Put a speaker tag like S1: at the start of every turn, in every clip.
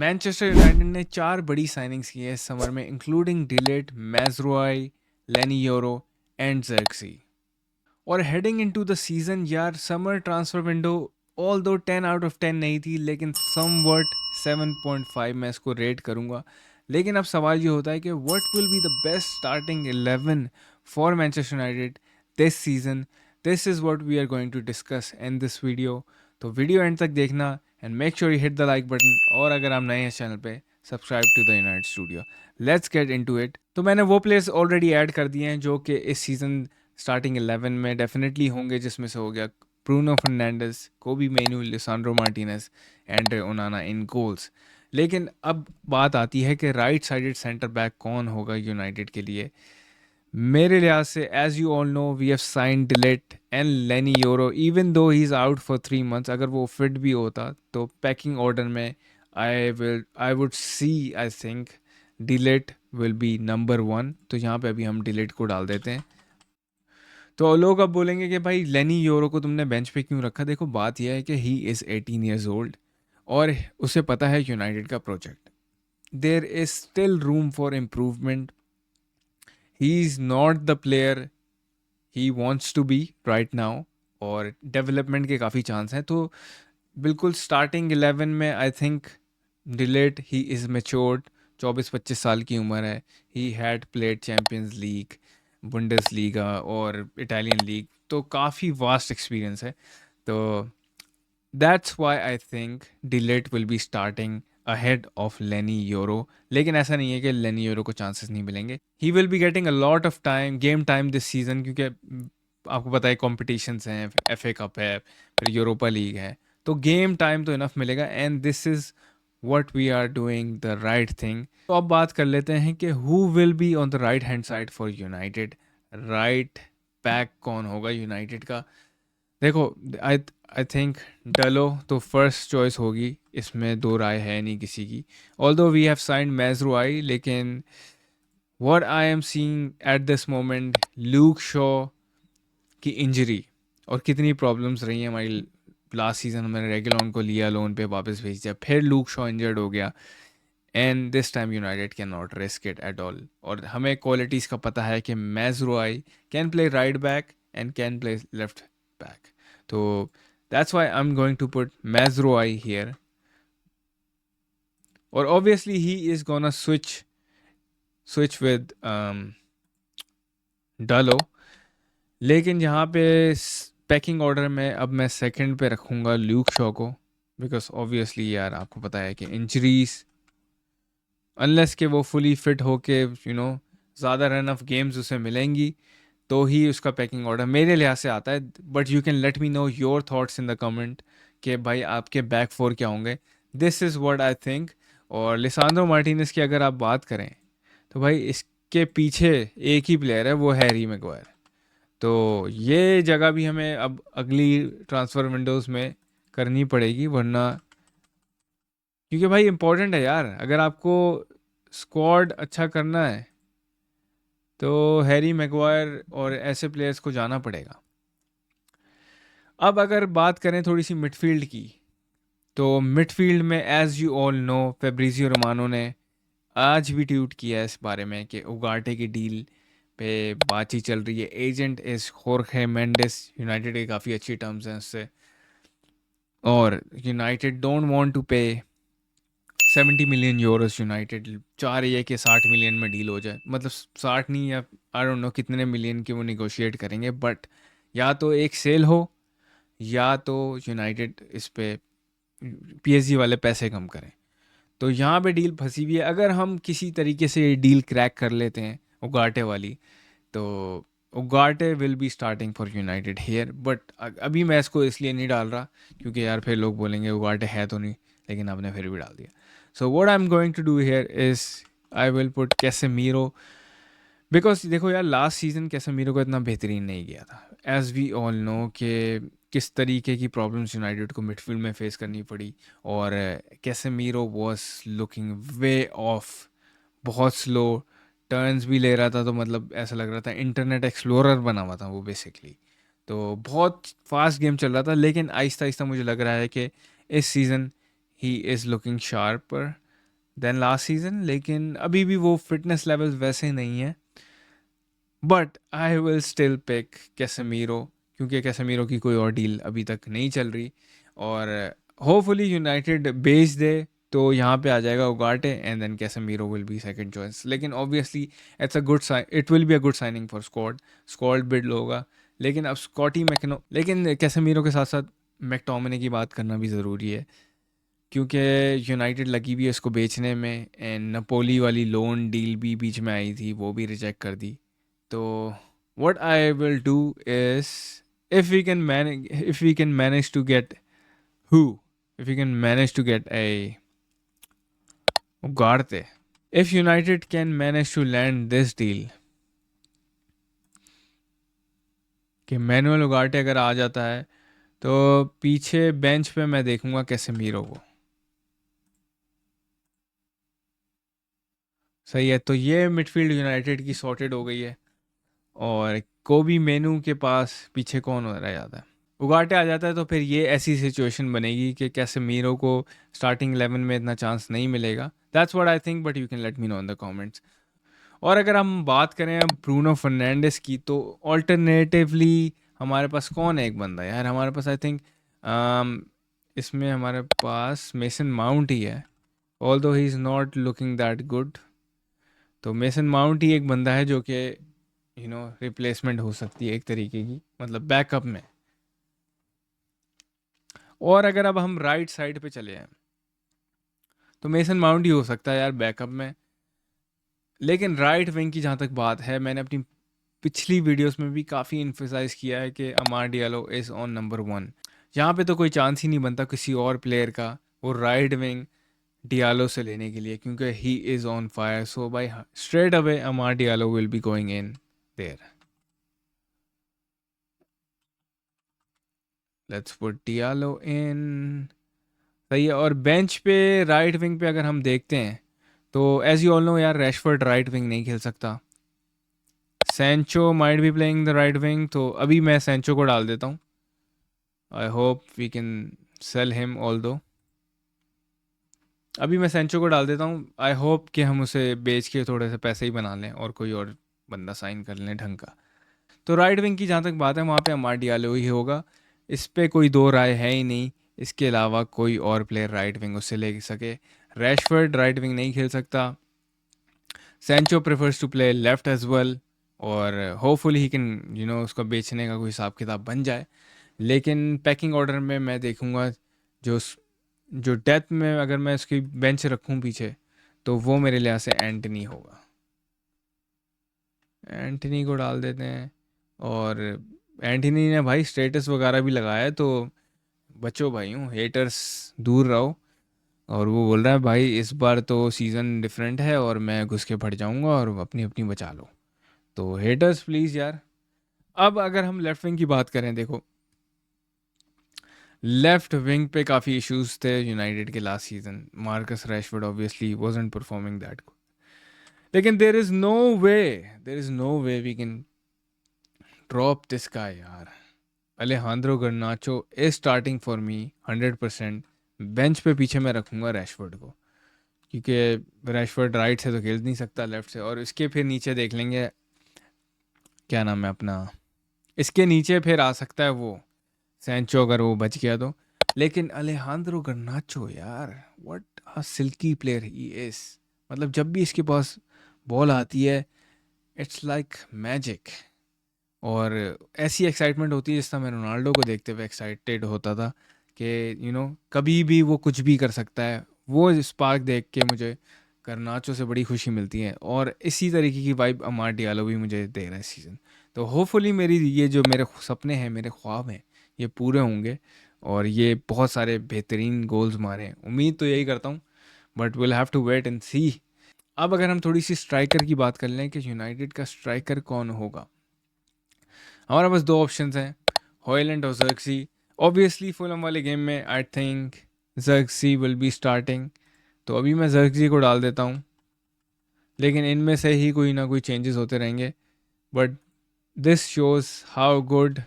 S1: Manchester United ने 4 बड़ी signings की है इस समर में, इंक्लूडिंग डिलेट, मैज़रुआई, लेनी योरो एंड ज़र्क्सी। और हेडिंग इनटू द सीज़न यार, समर ट्रांसफ़र विंडो ऑल दो 10 आउट ऑफ 10 नहीं थी, लेकिन समवट 7.5 मैं इसको रेट करूँगा। लेकिन अब सवाल ये होता है कि what will be the best starting 11 for Manchester United this season. This is what we are going to discuss in this video. तो वीडियो एंड तक देखना and make sure you hit the like button, और अगर आप नए हैं channel पे, subscribe to the United Studio. Let's get into it. तो मैंने वो प्लेयर्स ऑलरेडी ऐड कर दिए हैं जो कि इस सीज़न स्टार्टिंग 11 में डेफिनेटली होंगे, जिसमें से हो गया Bruno Fernandes, Kobbie Mainoo, Lisandro Martinez, Andre Onana in goals. लेकिन अब बात आती है कि राइट साइडेड सेंटर बैक कौन होगा यूनाइटेड के लिए। मेरे लिहाज से, as you all know, we have sign de Ligt and Leny Yoro, even though he is out for 3 months. अगर वो फिट भी होता तो पैकिंग ऑर्डर में I would see, I think delete will be number 1। तो यहाँ पे अभी हम डिलेट को डाल देते हैं। तो लोग अब बोलेंगे कि भाई लेनी योरो को तुमने बेंच पे क्यों रखा। देखो, बात यह है कि ही इज़ 18 ईयर्स ओल्ड और उसे पता है यूनाइटेड का project, there is still room for improvement. He is not the player he wants to be right now, और डेवलपमेंट के काफ़ी चांस हैं। तो बिल्कुल स्टार्टिंग 11 में I think Dalot, he is matured, 24-25 साल की उम्र है। He had played Champions League, Bundesliga और इटालियन लीग, तो काफ़ी वास्ट एक्सपीरियंस है। तो that's why I think delete will be starting ahead of लेनी योरो। लेकिन ऐसा नहीं है कि लेनी योरो को चांसेस नहीं मिलेंगे। He will be getting a lot of time, game time this season, क्योंकि आपको पता है कॉम्पिटिशन्स हैं, FA कप है, फिर यूरोपा लीग है, तो गेम टाइम तो इनफ मिलेगा। And this is what we are doing the right thing. तो अब बात कर लेते हैं कि who will be on the right hand side for United. Right back कौन होगा यूनाइटेड का। देखो, आई आई थिंक डलो तो फर्स्ट चॉइस होगी, इसमें दो राय है नहीं किसी की। ऑल्दो वी हैव साइंड मैज़रुआई, लेकिन what I am seeing at this moment, Luke Shaw की इंजरी और कितनी प्रॉब्लम्स रही हैं हमारी लास्ट सीजन। हमने रेगुलॉन को लिया, लोन पे वापस भेज दिया, फिर लूक शॉ इंजर्ड हो गया, and this time United can not risk it at all. और हमें क्वालिटीज़ का पता है कि Mazraoui can play right back and can play left back. तो that's why I am going to put Mazraoui here. और obviously he is gonna switch with Dalot. लेकिन यहाँ पे पैकिंग ऑर्डर में अब मैं सेकंड पे रखूँगा ल्यूक शॉ को, बिकॉज ऑब्वियसली यार आपको पता है कि इंजरीज, अनलेस के वो फुली फिट होके ज़्यादा रन ऑफ गेम्स उसे मिलेंगी, तो ही उसका पैकिंग ऑर्डर मेरे लिहाज से आता है। But you can let me know your thoughts in the comment कि भाई आपके बैक फोर क्या होंगे। This is what I think. और लिसांड्रो मार्टिनेज की अगर आप बात करें, तो भाई इसके पीछे एक ही प्लेयर है, वो हैरी मैग्वायर। तो ये जगह भी हमें अब अगली ट्रांसफ़र विंडोज़ में करनी पड़ेगी, वरना, क्योंकि भाई इंपॉर्टेंट है यार, अगर आपको स्क्वाड अच्छा करना है तो हैरी मैग्वायर और ऐसे प्लेयर्स को जाना पड़ेगा। अब अगर बात करें थोड़ी सी मिडफील्ड की, तो मिडफील्ड में as you all know, Fabrizio Romano ने आज भी ट्वीट किया है इस बारे में कि उगार्टे की डील पे बातचीत चल रही है। एजेंट इज होर्खे मेंडेस, यूनाइटेड के काफ़ी अच्छी टर्म्स हैं उससे, और यूनाइटेड डोंट वांट टू पे 70 मिलियन यूरोस। यूनाइटेड चाह रही है कि 60 मिलियन में डील हो जाए, मतलब 60 नहीं, या आई डोंट नो कितने मिलियन की वो निगोशिएट करेंगे, बट या तो एक सेल हो या तो यूनाइटेड इस पे PSG वाले पैसे कम करें। तो यहाँ पे डील फंसी हुई है। अगर हम किसी तरीके से ये डील क्रैक कर लेते हैं उगाटे वाली, तो Ugarte will be starting for United here. But अभी मैं इसको इसलिए नहीं डाल रहा क्योंकि यार फिर लोग बोलेंगे उगाटे है तो नहीं, लेकिन आपने फिर भी डाल दिया। So what I am going to do here is I will put Casemiro, because देखो यार, लास्ट सीजन कैसेमीरो को इतना बेहतरीन नहीं गया था, एज वी ऑल नो कि किस तरीके की प्रॉब्लम्स यूनाइटेड को मिडफील्ड में फेस करनी पड़ी। और Casemiro was looking way of, बहुत स्लो, टर्न्स भी ले रहा था, तो मतलब ऐसा लग रहा था इंटरनेट एक्सप्लोरर बना हुआ था वो बेसिकली। तो बहुत फास्ट गेम चल रहा था, लेकिन आहिस्ता आहिस्ता मुझे लग रहा है कि इस season he is looking sharper. Than last season, लेकिन अभी भी वो फिटनेस लेवल्स वैसे नहीं है। But I will still pick Casemiro, क्योंकि कैसेमीरो की कोई और डील अभी तक नहीं चल रही, और होपफुली यूनाइटेड बेच दे तो यहाँ पे आ जाएगा Ugarte, and then Casemiro will be second choice. लेकिन obviously it's a good sign, it will be a good signing for squad build होगा। लेकिन अब स्कॉटी मैकनो, लेकिन कैसेमीरो के साथ साथ मैकटोमिने की बात करना भी ज़रूरी है, क्योंकि यूनाइटेड लगी भी है इसको बेचने में, एंड नपोली वाली लोन डील भी बीच में आई थी, वो भी रिजेक्ट कर दी। तो what I will do is, if we can manage to get who if we can manage to get a Ugarte, if United can manage to land this deal कि manual Ugarte अगर आ जाता है, तो पीछे bench पे मैं देखूंगा Casemiro को। सही है, तो ये मिडफील्ड यूनाइटेड की सॉर्टेड हो गई है। और कोबी मेनू के पास पीछे कौन हो रह जाता है, उगाटे आ जाता है, तो फिर ये ऐसी सिचुएशन बनेगी कि कैसेमीरो को स्टार्टिंग 11 में इतना चांस नहीं मिलेगा। That's what I think, but you can let me know in the comments. और अगर हम बात करें अब ब्रूनो फर्नांडिस की, तो ऑल्टरनेटिवली हमारे पास कौन है एक बंदा यार, हमारे पास आई थिंक इसमें हमारे पास मेसन माउंट ही है, ऑल दो he is not looking that good. तो मेसन माउंट ही एक बंदा है जो कि रिप्लेसमेंट हो सकती है एक तरीके की, मतलब बैकअप में। और अगर अब हम राइट साइड पे चले जाएं, तो मेसन माउंट ही हो सकता है यार बैकअप में। लेकिन राइट विंग की जहाँ तक बात है, मैंने अपनी पिछली वीडियोस में भी काफ़ी इन्फेसाइज किया है कि अमार डियालो इज़ ऑन नंबर 1। यहाँ पे तो कोई चांस ही नहीं बनता किसी और प्लेयर का वो राइट विंग डियालो से लेने के लिए, क्योंकि he is on fire. So by straight away Amad Diallo will be going in there. Let's put Diallo in. सही है। और बेंच पे राइट विंग पे अगर हम देखते हैं, तो एज यू ऑल नो यार, रैशफोर्ड राइट विंग नहीं खेल सकता। Sancho might be playing the right wing, तो अभी मैं सैंचो को डाल देता हूँ। I hope we can sell him although. अभी मैं सैंचो को डाल देता हूँ, आई होप कि हम उसे बेच के थोड़े से पैसे ही बना लें और कोई और बंदा साइन कर लें ढंग का। तो राइट विंग की जहाँ तक बात है, वहाँ पे अमार डियालो ही होगा, इस पे कोई दो राय है ही नहीं। इसके अलावा कोई और प्लेयर राइट विंग उससे ले सके। रैशफर्ड राइट विंग नहीं खेल सकता। Sancho prefers to play left as well, और होपफुली ही कैन उसका बेचने का कोई हिसाब किताब बन जाए। लेकिन पैकिंग ऑर्डर में मैं देखूंगा, जो जो डेथ में अगर मैं उसकी बेंच रखूं पीछे, तो वो मेरे लिहाज से एंटनी होगा। एंटनी को डाल देते हैं। और एंटनी ने भाई स्टेटस वगैरह भी लगाया है, तो बचो भाई हूँ, हेटर्स दूर रहो। और वो बोल रहा है भाई इस बार तो सीज़न डिफरेंट है और मैं घुस के फट जाऊंगा, और अपनी अपनी बचा लो। तो हेटर्स प्लीज़ यार। अब अगर हम लेफ्ट विंग की बात करें, देखो लेफ्ट विंग पे काफ़ी इश्यूज थे यूनाइटेड के last season. Marcus Rashford obviously wasn't performing that good, लेकिन there is no way we can drop this guy यार। Alejandro Garnacho is starting for me 100%। Bench पे पीछे मैं रखूंगा रैशफोर्ड को, क्योंकि रैशफोर्ड राइट से तो खेल नहीं सकता, लेफ्ट से। और इसके फिर नीचे देख लेंगे, क्या नाम है अपना, इसके नीचे फिर आ सकता है वो सैंचो, अगर वो बच गया तो। लेकिन अलेहांद्रो गर्नाचो यार, what a silky player he is. मतलब जब भी इसके पास बॉल आती है, इट्स लाइक मैजिक। और ऐसी एक्साइटमेंट होती है जिस तरह मैं रोनाल्डो को देखते हुए एक्साइटेड होता था कि कभी भी वो कुछ भी कर सकता है। वो स्पार्क देख के मुझे गर्नाचो से बड़ी खुशी मिलती है, और इसी तरीके की वाइब अमार डियालो भी मुझे दे रहा है इस सीज़न। तो होपफुली मेरी ये जो मेरे सपने हैं, मेरे ख्वाब हैं, ये पूरे होंगे, और ये बहुत सारे बेहतरीन गोल्स मारे। उम्मीद तो यही करता हूँ, but will have to wait and see. अब अगर हम थोड़ी सी स्ट्राइकर की बात कर लें कि यूनाइटेड का स्ट्राइकर कौन होगा, हमारे पास दो ऑप्शंस हैं, हॉयलैंड और जर्क्सी। ऑब्वियसली फुलम वाले गेम में I think Zirkzee will be starting, तो अभी मैं जर्क्सी को डाल देता हूँ। लेकिन इनमें से ही कोई ना कोई चेंजेस होते रहेंगे, but this shows how good.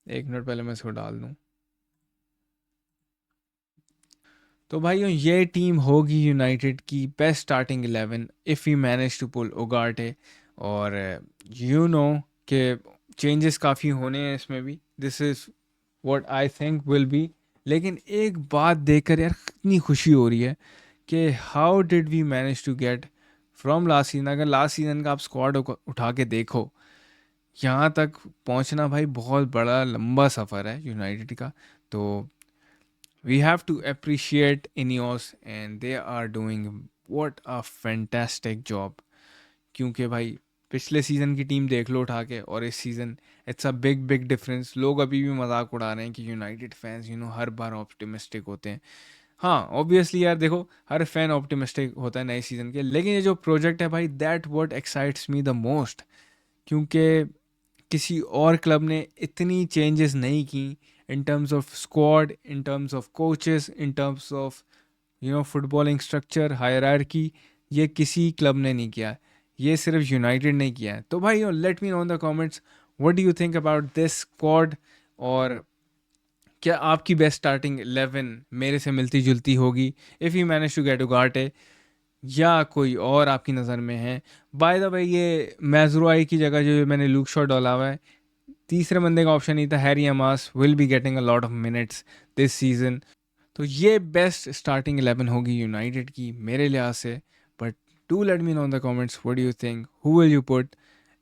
S1: एक मिनट पहले मैं इसको डाल दूँ। तो भाइयों ये टीम होगी यूनाइटेड की best starting 11 if you manage to pull Ugarte. और यू नो कि चेंजेस काफ़ी होने हैं इसमें भी, this is what I think will be. लेकिन एक बात देखकर यार इतनी खुशी हो रही है कि how did we manage to get from last season. अगर लास्ट सीजन का आप स्क्वाड उठा के देखो, यहाँ तक पहुँचना भाई बहुत बड़ा लंबा सफ़र है यूनाइटेड का। तो we have to appreciate Ineos and they are doing what a fantastic job। क्योंकि भाई पिछले सीज़न की टीम देख लो उठा के और इस season, it's a big big difference. लोग अभी भी मजाक उड़ा रहे हैं कि यूनाइटेड फैंस हर बार ऑप्टिमिस्टिक होते हैं। हाँ ऑब्वियसली यार देखो, हर फैन ऑप्टिमिस्टिक होता है नए सीज़न के, लेकिन ये जो प्रोजेक्ट है भाई that what excites me the most. क्योंकि किसी और क्लब ने इतनी चेंजेस नहीं की in terms of squad, in terms of coaches, in terms of footballing structure hierarchy. ये किसी क्लब ने नहीं किया, ये सिर्फ यूनाइटेड ने किया है। तो भाई let me know in the comments what do you think about this squad. और क्या आपकी बेस्ट स्टार्टिंग 11 मेरे से मिलती जुलती होगी if you manage to get Ugarte, या कोई और आपकी नज़र में है। बाय द वे ये मैजरूआई की जगह जो मैंने लूक शॉट डाला हुआ है, तीसरे बंदे का ऑप्शन नहीं था, Harry Amass will be getting a lot of minutes this season. तो ये बेस्ट स्टार्टिंग 11 होगी यूनाइटेड की मेरे लिहाज से। But do let me know in the comments what do you think, who will you put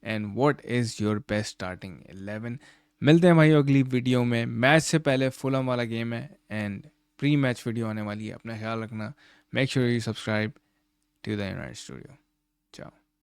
S1: and what is your best starting 11। मिलते हैं भाई अगली वीडियो में। मैच से पहले फुलहम वाला गेम है एंड प्री मैच वीडियो आने वाली है, अपना ख्याल रखना। Make sure you subscribe to the United studio.